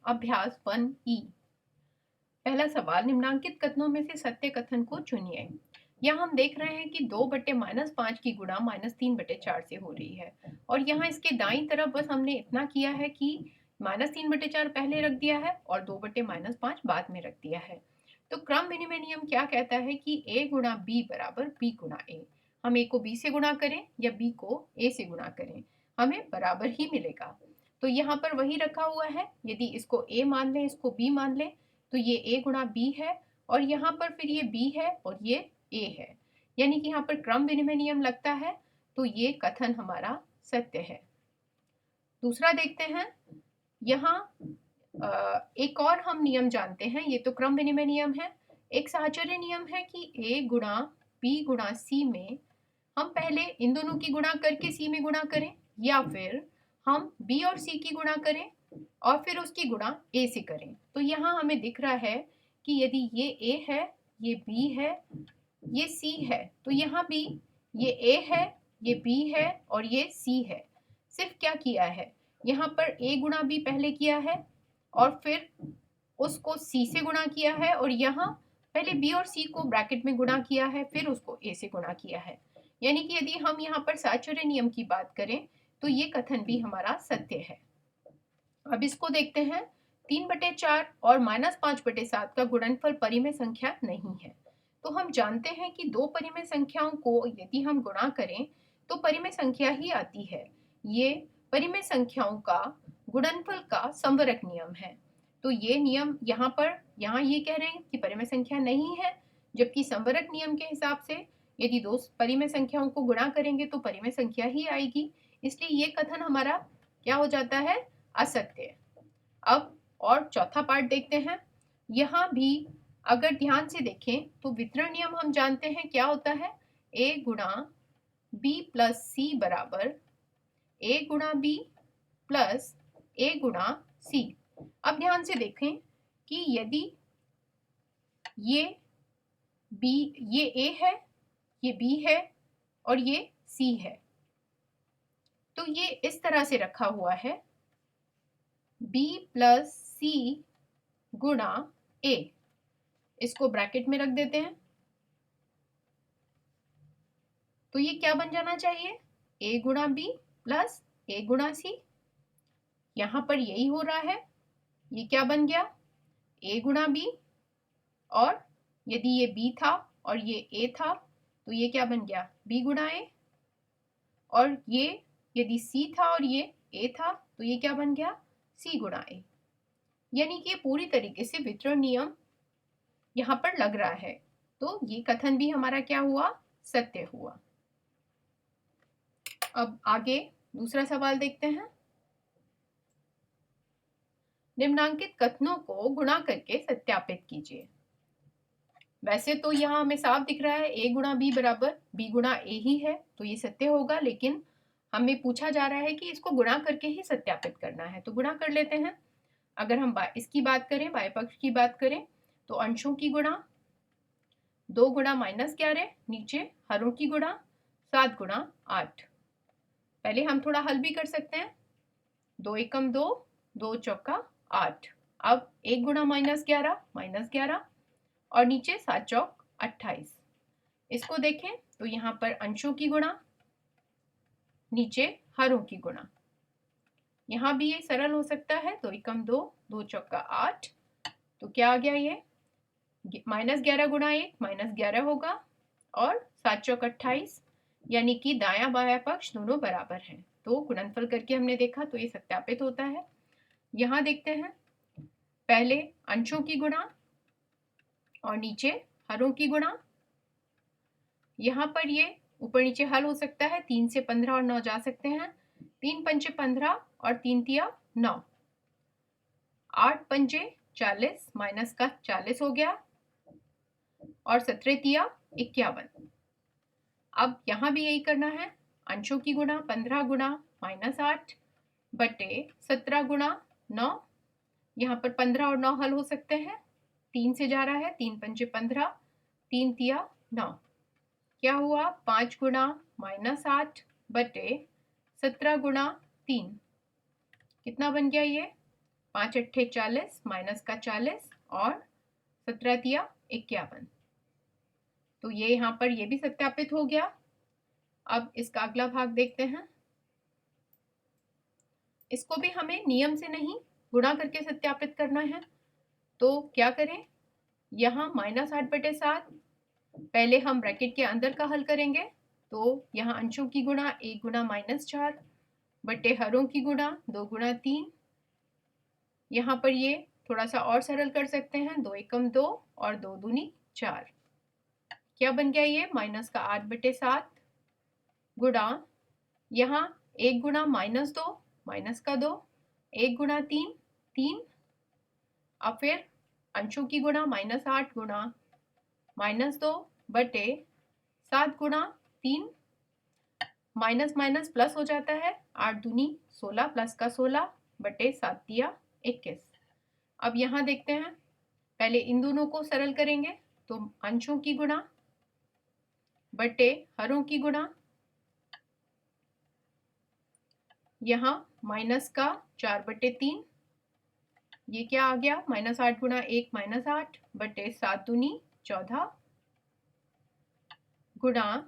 अभ्यास 1E। पहला सवाल, निम्नांकित कथनों में से सत्य कथन को चुनिए। यहाँ हम देख रहे हैं कि 2/-5 की गुणा -3/4 से हो रही है और यहाँ इसके दाईं तरफ बस हमने इतना किया है कि -3/4 पहले रख दिया है और 2/-5 बाद में रख दिया है। तो क्रम विनिमय नियम क्या कहता है कि a गुणा b बराबर b गुणा a। हम a को b से गुणा करें या b को a से गुणा करें, हमें बराबर ही मिलेगा। तो यहाँ पर वही रखा हुआ है, यदि इसको a मान लें, इसको b मान लें, तो ये a गुणा b है और यहाँ पर फिर ये b है और ये a है, यानी कि यहाँ पर क्रम विनिमय नियम लगता है, तो ये कथन हमारा सत्य है। दूसरा देखते हैं, यहाँ एक और हम नियम जानते हैं, ये तो क्रम विनिमय नियम है। एक साहचर्य नियम है कि a गुणा b गुणा c में हम पहले इन दोनों की गुणा करके c में गुणा करें या फिर हम b और c की गुणा करें और फिर उसकी गुणा a से करें। तो यहाँ हमें दिख रहा है कि यदि ये a है, ये b है, ये c है, तो यहाँ भी ये a है, ये b है और ये c है। सिर्फ क्या किया है, यहाँ पर a गुणा b पहले किया है और फिर उसको c से गुणा किया है और यहाँ पहले b और c को ब्रैकेट में गुणा किया है, फिर उसको a से गुणा किया है। यानी कि यदि हम यहाँ पर साहचर्य नियम की बात करें तो ये कथन भी हमारा सत्य है। अब इसको देखते हैं, 3/4 और -5/7 का गुणनफल परिमेय संख्या नहीं है। तो हम जानते हैं कि दो परिमेय संख्याओं को यदि हम गुणा करें तो परिमेय संख्या ही आती है। ये परिमेय संख्याओं का गुणनफल का संवरक नियम है। तो ये नियम यहाँ ये कह रहे हैं कि परिमेय संख्या नहीं है, जबकि संवरक नियम के हिसाब से यदि दो परिमेय संख्याओं को गुणा करेंगे तो परिमेय संख्या ही आएगी, इसलिए ये कथन हमारा क्या हो जाता है, असत्य। अब और चौथा पार्ट देखते हैं। यहाँ भी अगर ध्यान से देखें तो वितरण नियम हम जानते हैं क्या होता है, a गुणा b प्लस c बराबर a गुणा b प्लस a गुणा c। अब ध्यान से देखें कि यदि ये a है, ये b है और ये c है, तो ये इस तरह से रखा हुआ है, b प्लस c गुणा a। इसको ब्रैकेट में रख देते हैं, तो ये क्या बन जाना चाहिए, a गुणा b प्लस a गुणा c। यहां पर यही हो रहा है, ये क्या बन गया, a गुणा b, और यदि ये b था और ये a था तो ये क्या बन गया, b गुणा a, और ये यदि c था और ये a था तो ये क्या बन गया, c गुणा a। यानी कि पूरी तरीके से वितरण नियम यहाँ पर लग रहा है, तो ये कथन भी हमारा क्या हुआ, सत्य हुआ। अब आगे दूसरा सवाल देखते हैं। निम्नांकित कथनों को गुणा करके सत्यापित कीजिए। वैसे तो यहाँ हमें साफ दिख रहा है a गुणा b बराबर b गुणा a ही है, तो ये सत्य होगा, लेकिन हमें पूछा जा रहा है कि इसको गुणा करके ही सत्यापित करना है, तो गुणा कर लेते हैं। अगर हम इसकी बात करें, बाएं पक्ष की बात करें, तो अंशों की गुणा 2 गुणा -11, नीचे हरों की गुणा 7 गुणा 8। पहले हम थोड़ा हल भी कर सकते हैं, 2 एकम 2, 2 चौका 8। अब 1 गुणा -11 और नीचे 7 चौक 28। इसको देखें तो यहाँ पर अंशों की गुणा, नीचे हरों की गुणा। यहाँ भी ये सरल हो सकता है, 2 एकम 2, 2 चौका 8, तो क्या आ गया, ये -11 गुणा 1 -11 होगा और 7 चौक 28, यानी कि दायां बायां पक्ष दोनों बराबर हैं। तो गुणनफल करके हमने देखा तो ये सत्यापित होता है। यहाँ देखते हैं, पहले अंशों की गुणा और नीचे हरों की गुणा। यहाँ पर ये ऊपर नीचे हल हो सकता है, 3 से 15 और 9 जा सकते हैं, 3 पंचे 15 और 3 तिया 9, 8 पंजे 40 माइनस का 40 हो गया और 17 तिया 51। अब यहाँ भी यही करना है, अंशों की गुणा 15 गुणा -8 बटे 17 गुणा 9। यहाँ पर 15 और 9 हल हो सकते हैं, 3 से जा रहा है, 3 पंचे 15, 3 तिया 9, क्या हुआ, 5 गुणा -8 बटे 17 गुणा 3, कितना बन गया ये 5 अट्ठे 40 माइनस का 40 और 17 दिया 51। तो ये यहाँ पर ये भी सत्यापित हो गया। अब इसका अगला भाग देखते हैं। इसको भी हमें नियम से नहीं गुणा करके सत्यापित करना है। तो क्या करें, यहाँ -8/7 पहले हम ब्रैकेट के अंदर का हल करेंगे। तो यहाँ अंशों की गुणा 1 गुणा -4 बटे हरों की गुणा 2 गुणा 3। यहाँ पर ये थोड़ा सा और सरल कर सकते हैं, 2 एकम 2 और 2 दूनी 4। क्या बन गया ये -8/7 गुणा यहाँ 1 गुणा -2 माइनस का 2 1 गुणा 3 3। अब फिर अंशों की गुणा -8 गुणा -2 बटे 7 गुणा 3। माइनस माइनस प्लस हो जाता है, 8 दूनी 16 प्लस का 16 बटे 7 दिया 21। अब यहाँ देखते हैं, पहले इन दोनों को सरल करेंगे। तो अंशों की गुणा बटे हरों की गुणा, यहाँ माइनस का 4/3, ये क्या आ गया -8 गुणा 1 -8 बटे 7 दूनी 14 गुणा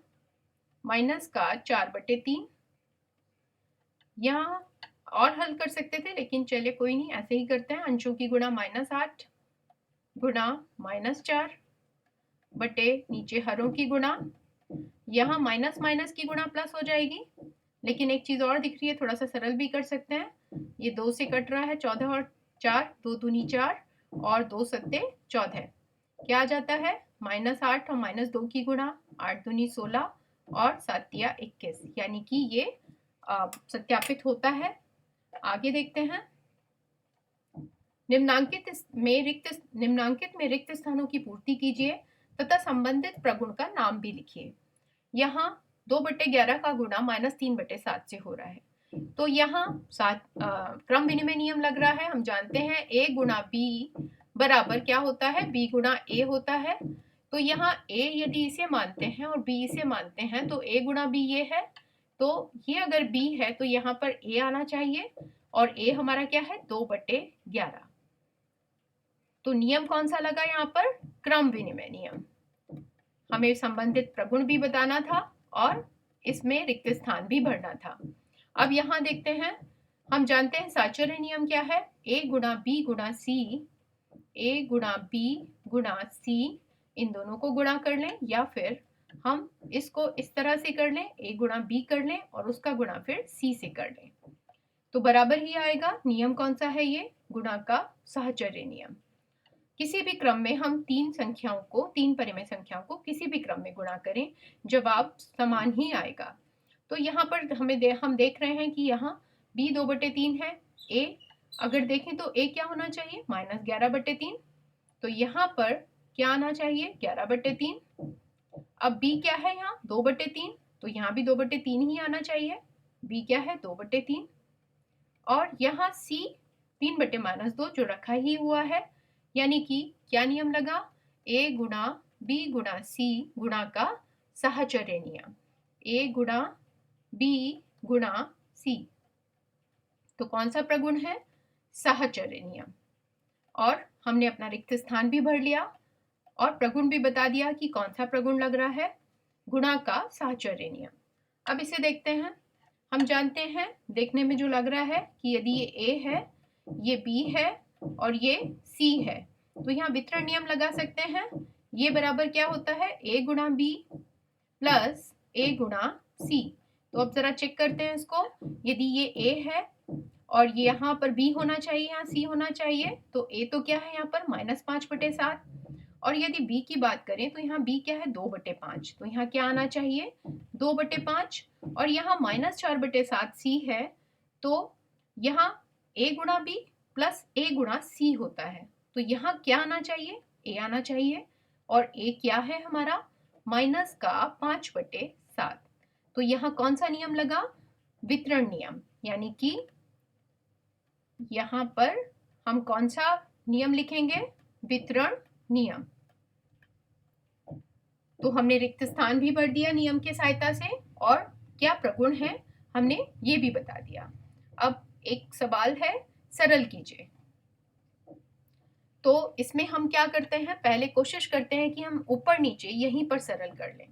माइनस का 4/3। यहाँ और हल कर सकते थे, लेकिन चलिए कोई नहीं, ऐसे ही करते हैं। अंशों की गुणा -8 गुणा -4 बटे नीचे हरों की गुणा, यहाँ माइनस माइनस की गुणा प्लस हो जाएगी। लेकिन एक चीज और दिख रही है, थोड़ा सा सरल भी कर सकते हैं। ये 2 से कट रहा है, 14 और 4 2 दूनी 4 और 2 सत्ते 14। क्या आ जाता है -8 और -2 की गुणा, 8 दूनी 16 और 7 दिया 21। यानी कि ये सत्यापित होता है। आगे देखते हैं। निम्नांकित में रिक्त स्थानों की पूर्ति कीजिए तथा संबंधित प्रगुण का नाम भी लिखिए। यहाँ 2/11 का गुणा -3/7 से हो रहा है। तो यहाँ क्रम विनिमय नियम लग रहा है। हम जानते हैं a गुणा b बराबर क्या होता है, b गुणा a होता है। तो यहाँ a यदि इसे मानते हैं और b इसे मानते हैं, तो a गुणा b ये है। तो ये अगर b है तो यहाँ पर a आना चाहिए, और a हमारा क्या है 2/11। तो नियम कौन सा लगा यहाँ पर, क्रम विनिमय नियम। हमें संबंधित प्रगुण भी बताना था और इसमें रिक्त स्थान भी भरना था। अब यहाँ देखते हैं, हम जानते हैं साहचर्य नियम क्या है, a गुणा b गुणा c, a गुणा b गुणा c, इन दोनों को गुणा कर लें, या फिर हम इसको इस तरह से कर लें, a गुणा b कर लें और उसका गुणा फिर c से कर लें, तो बराबर ही आएगा। नियम कौन सा है ये, गुणा का साहचर्य नियम। किसी भी क्रम में हम तीन परिमेय संख्याओं को किसी भी क्रम में गुणा करें, जवाब समान ही आएगा। तो यहाँ पर हम देख रहे हैं कि यहाँ b 2/3 है, a अगर देखें तो a क्या होना चाहिए -11/3। तो यहाँ पर क्या आना चाहिए 11/3। अब b क्या है यहाँ 2/3, तो यहाँ भी 2/3 ही आना चाहिए। b क्या है 2/3। और यहाँ c 3/-2 जो रखा ही हुआ है, यानी कि क्या नियम लगा, a गुणा b गुणा c गुणा का साहचर्य नियम, a गुणा b गुणा c। तो कौन सा प्रगुण है, साहचर्य नियम। और हमने अपना रिक्त स्थान भी भर लिया और प्रगुण भी बता दिया कि कौन सा प्रगुण लग रहा है, गुणा का साहचर्य नियम। अब इसे देखते हैं। हम जानते हैं, देखने में जो लग रहा है कि यदि ये a है, ये b है और ये c है, तो यहाँ वितरण नियम लगा सकते हैं। ये बराबर क्या होता है, a गुणा b प्लस a गुणा c। तो अब जरा चेक करते हैं इसको, यदि ये a है और ये यहाँ पर b होना चाहिए, यहाँ c होना चाहिए, तो a तो क्या है यहाँ पर -5/7, और यदि b की बात करें तो यहाँ b क्या है 2/5, तो यहाँ क्या आना चाहिए 2/5, और यहाँ -4/7 c है, तो यहाँ a गुणा b प्लस a गुणा c होता है, तो यहाँ क्या आना चाहिए a आना चाहिए, और a क्या है हमारा -5/7। तो यहाँ कौन सा नियम लगा, वितरण नियम, यानी कि यहाँ पर हम कौन सा नियम लिखेंगे, वितरण नियम। तो हमने रिक्त स्थान भी भर दिया नियम के सहायता से, और क्या प्रगुण है हमने ये भी बता दिया। अब एक सवाल है, सरल कीजिए। तो इसमें हम क्या करते हैं, पहले कोशिश करते हैं कि हम ऊपर नीचे यहीं पर सरल कर लें,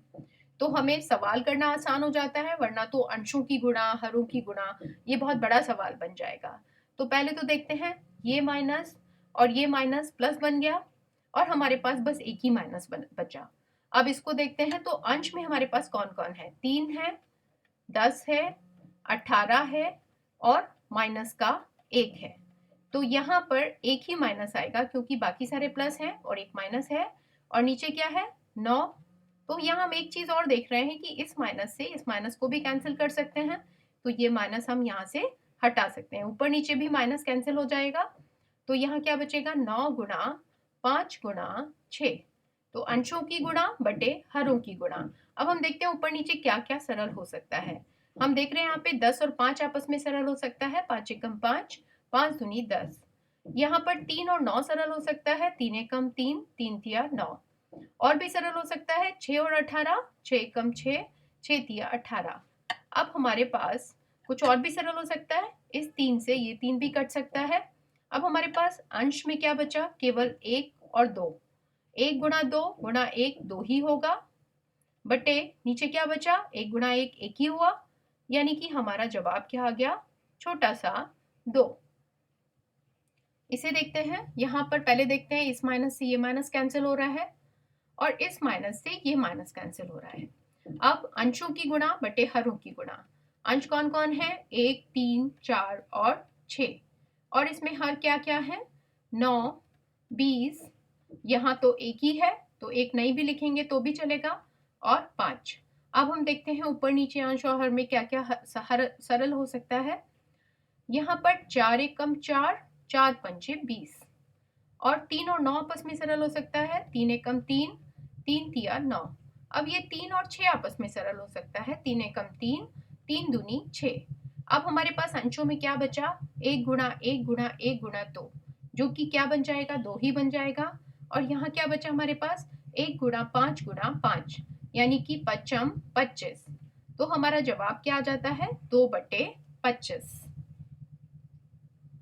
तो हमें सवाल करना आसान हो जाता है, वरना तो अंशों की गुणा, हरों की गुणा, ये बहुत बड़ा सवाल बन जाएगा। तो पहले तो देखते हैं, ये माइनस और ये माइनस प्लस बन गया और हमारे पास बस एक ही माइनस बचा। अब इसको देखते हैं, तो अंश में हमारे पास कौन कौन है, 3 है, 10 है, 18 है और माइनस का 1 है। तो यहाँ पर एक ही माइनस आएगा क्योंकि बाकी सारे प्लस हैं और एक माइनस है, और नीचे क्या है, 9। तो यहाँ हम एक चीज और देख रहे हैं कि इस माइनस से इस माइनस को भी कैंसिल कर सकते हैं, तो ये माइनस हम यहाँ से हटा सकते हैं, ऊपर नीचे भी माइनस कैंसिल हो जाएगा। तो यहाँ क्या बचेगा, 9 गुणा 5 गुणा 6, तो अंशों की गुणा बटे हरों की गुणा। अब हम देखते हैं ऊपर नीचे क्या क्या सरल हो सकता है। हम देख रहे हैं यहाँ पे 10 और 5 आपस में सरल हो सकता है, 5 एकम 5, 5 दूनी 10। यहाँ पर 3 और 9 सरल हो सकता है, 3 एकम 3, 3 तिया 9। और भी सरल हो सकता है 6 और 18, 6 एकम 6, 6 तिया 18। अब हमारे पास कुछ और भी सरल हो सकता है, इस 3 से ये 3 भी कट सकता है। अब हमारे पास अंश में क्या बचा, केवल 1 और 2, 1 गुणा 2 गुणा 1 2 ही होगा, बटे नीचे क्या बचा, 1 गुणा 1 1 ही हुआ, यानी कि हमारा जवाब क्या आ गया, छोटा सा 2। इसे देखते हैं, यहाँ पर पहले देखते हैं, इस माइनस से ये माइनस कैंसिल हो रहा है और इस माइनस से ये माइनस कैंसिल हो रहा है। अब अंशों की गुणा बटे हरों की गुणा। अंश कौन कौन है, 1, 3, 4 और 6, और इसमें हर क्या क्या है, 9, 20, यहाँ तो एक ही है तो एक नहीं भी लिखेंगे तो भी चलेगा, और 5। अब हम देखते हैं ऊपर नीचे अंश और हर में क्या क्या सरल हो सकता है। यहाँ पर 4 एकम 4, 4 पंचे 20, और 3 और 9 आपस में सरल हो सकता है, 3 एकम 3, 3 तिया 9। अब ये 3 और 6 आपस में सरल हो सकता है, 3 एकम 3, 3 दूनी 6। अब हमारे पास अंशों में क्या बचा, 1 गुणा 1 गुणा 1 गुणा 2, जो कि क्या बन जाएगा, 2 ही बन जाएगा। और यहाँ क्या बचा हमारे पास, 1 गुणा 5 गुणा 5, यानी कि 5 25। तो हमारा जवाब क्या आ जाता है, 2 बटे 25।